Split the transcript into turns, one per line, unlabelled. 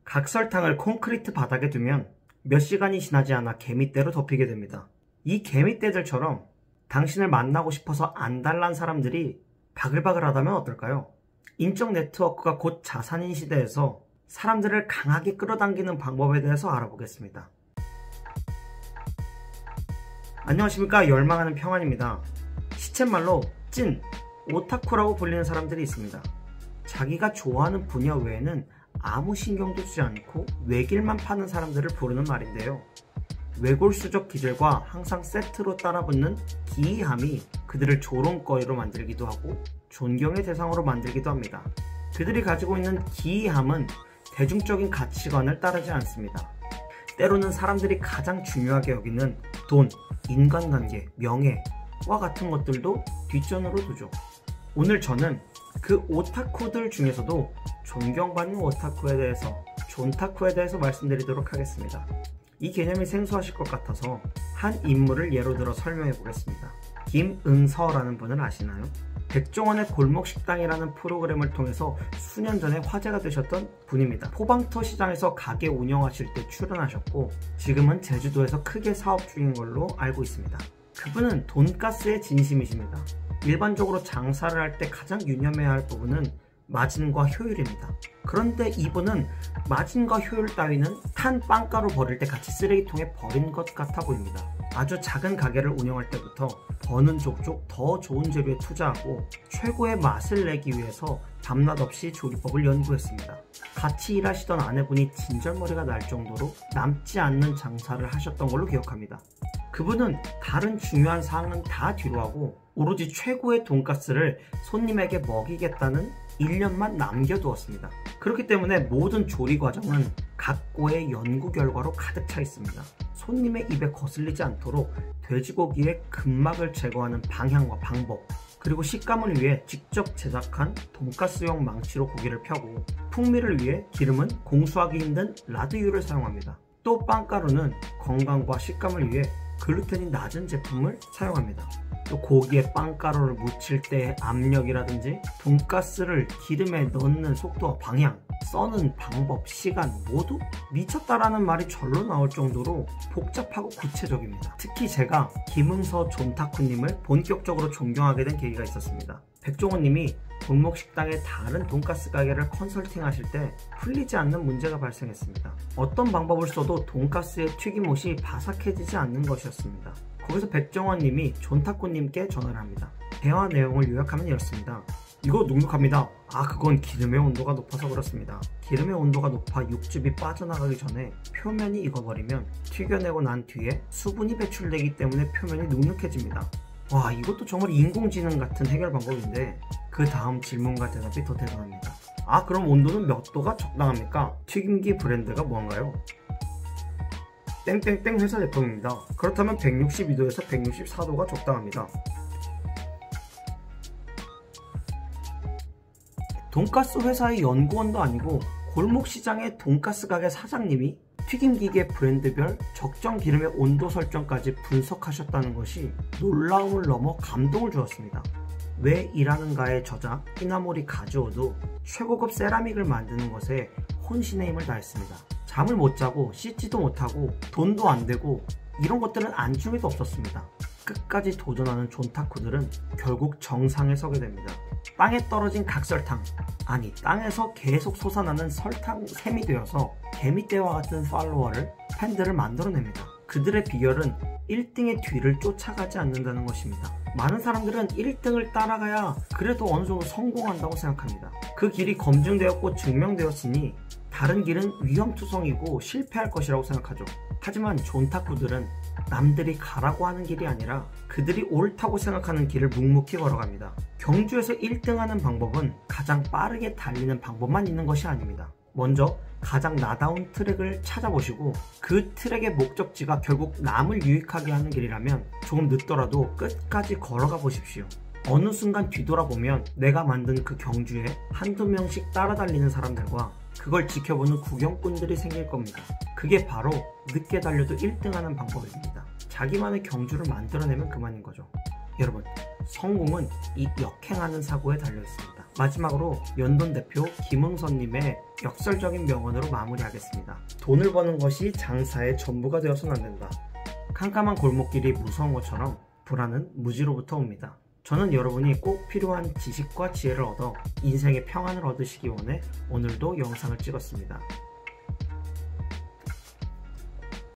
각설탕을 콘크리트 바닥에 두면 몇 시간이 지나지 않아 개미떼로 덮이게 됩니다. 이 개미떼들처럼 당신을 만나고 싶어서 안달난 사람들이 바글바글 하다면 어떨까요? 인적 네트워크가 곧 자산인 시대에서 사람들을 강하게 끌어당기는 방법에 대해서 알아보겠습니다. 안녕하십니까, 열망하는 평안입니다. 시쳇말로 찐 오타쿠라고 불리는 사람들이 있습니다. 자기가 좋아하는 분야 외에는 아무 신경도 쓰지 않고 외길만 파는 사람들을 부르는 말인데요. 외골수적 기질과 항상 세트로 따라붙는 기이함이 그들을 조롱거리로 만들기도 하고 존경의 대상으로 만들기도 합니다. 그들이 가지고 있는 기이함은 대중적인 가치관을 따르지 않습니다. 때로는 사람들이 가장 중요하게 여기는 돈, 인간관계, 명예와 같은 것들도 뒷전으로 두죠. 오늘 저는 그 오타쿠들 중에서도 존경받는 오타쿠에 대해서, 존타쿠에 대해서 말씀드리도록 하겠습니다. 이 개념이 생소하실 것 같아서 한 인물을 예로 들어 설명해 보겠습니다. 김응서라는 분을 아시나요? 백종원의 골목식당이라는 프로그램을 통해서 수년 전에 화제가 되셨던 분입니다. 포방터 시장에서 가게 운영하실 때 출연하셨고 지금은 제주도에서 크게 사업 중인 걸로 알고 있습니다. 그분은 돈가스의 진심이십니다. 일반적으로 장사를 할 때 가장 유념해야 할 부분은 마진과 효율입니다. 그런데 이분은 마진과 효율 따위는 탄 빵가루 버릴 때 같이 쓰레기통에 버린 것 같아 보입니다. 아주 작은 가게를 운영할 때부터 버는 족족 더 좋은 재료에 투자하고 최고의 맛을 내기 위해서 밤낮 없이 조리법을 연구했습니다. 같이 일하시던 아내분이 진절머리가 날 정도로 남지 않는 장사를 하셨던 걸로 기억합니다. 그분은 다른 중요한 사항은 다 뒤로하고 오로지 최고의 돈가스를 손님에게 먹이겠다는 일념만 남겨두었습니다. 그렇기 때문에 모든 조리 과정은 각고의 연구 결과로 가득 차 있습니다. 손님의 입에 거슬리지 않도록 돼지고기의 근막을 제거하는 방향과 방법, 그리고 식감을 위해 직접 제작한 돈가스용 망치로 고기를 펴고 풍미를 위해 기름은 공수하기 힘든 라드유를 사용합니다. 또 빵가루는 건강과 식감을 위해 글루텐이 낮은 제품을 사용합니다. 또 고기에 빵가루를 묻힐 때의 압력이라든지 돈가스를 기름에 넣는 속도와 방향, 써는 방법, 시간 모두 미쳤다라는 말이 절로 나올 정도로 복잡하고 구체적입니다. 특히 제가 김응서 존타쿠님을 본격적으로 존경하게 된 계기가 있었습니다. 백종원님이 골목식당의 다른 돈가스 가게를 컨설팅 하실 때 풀리지 않는 문제가 발생했습니다. 어떤 방법을 써도 돈가스의 튀김옷이 바삭해지지 않는 것이었습니다. 거기서 백종원님이 존타쿠님께 전화를 합니다. 대화 내용을 요약하면 이렇습니다. 이거 눅눅합니다. 그건 기름의 온도가 높아서 그렇습니다. 기름의 온도가 높아 육즙이 빠져나가기 전에 표면이 익어버리면 튀겨내고 난 뒤에 수분이 배출되기 때문에 표면이 눅눅해집니다. 와, 이것도 정말 인공지능 같은 해결 방법인데 그 다음 질문과 대답이 더 대단합니다. 그럼 온도는 몇 도가 적당합니까? 튀김기 브랜드가 뭔가요? 땡땡땡 회사 제품입니다. 그렇다면 162도에서 164도가 적당합니다. 돈가스 회사의 연구원도 아니고 골목시장의 돈가스 가게 사장님이 튀김기계 브랜드별 적정 기름의 온도 설정까지 분석하셨다는 것이 놀라움을 넘어 감동을 주었습니다. 왜 일하는가의 저자 히나모리 가즈오도 최고급 세라믹을 만드는 것에 혼신의 힘을 다했습니다. 잠을 못 자고 씻지도 못하고 돈도 안 되고 이런 것들은 안중에도 없었습니다. 끝까지 도전하는 존타쿠들은 결국 정상에 서게 됩니다. 땅에 떨어진 각설탕, 땅에서 계속 솟아나는 설탕 샘이 되어서 개미떼와 같은 팔로워를, 팬들을 만들어냅니다. 그들의 비결은 1등의 뒤를 쫓아가지 않는다는 것입니다. 많은 사람들은 1등을 따라가야 그래도 어느 정도 성공한다고 생각합니다. 그 길이 검증되었고 증명되었으니 다른 길은 위험투성이고 실패할 것이라고 생각하죠. 하지만 존타쿠들은 남들이 가라고 하는 길이 아니라 그들이 옳다고 생각하는 길을 묵묵히 걸어갑니다. 경주에서 1등하는 방법은 가장 빠르게 달리는 방법만 있는 것이 아닙니다. 먼저 가장 나다운 트랙을 찾아보시고 그 트랙의 목적지가 결국 남을 유익하게 하는 길이라면 조금 늦더라도 끝까지 걸어가 보십시오. 어느 순간 뒤돌아보면 내가 만든 그 경주에 한두 명씩 따라달리는 사람들과 그걸 지켜보는 구경꾼들이 생길 겁니다. 그게 바로 늦게 달려도 1등하는 방법입니다. 자기만의 경주를 만들어내면 그만인 거죠. 여러분, 성공은 이 역행하는 사고에 달려있습니다. 마지막으로 연돈 대표 김응선님의 역설적인 명언으로 마무리하겠습니다. 돈을 버는 것이 장사의 전부가 되어서는 안 된다. 캄캄한 골목길이 무서운 것처럼 불안은 무지로부터 옵니다. 저는 여러분이 꼭 필요한 지식과 지혜를 얻어 인생의 평안을 얻으시기 원해 오늘도 영상을 찍었습니다.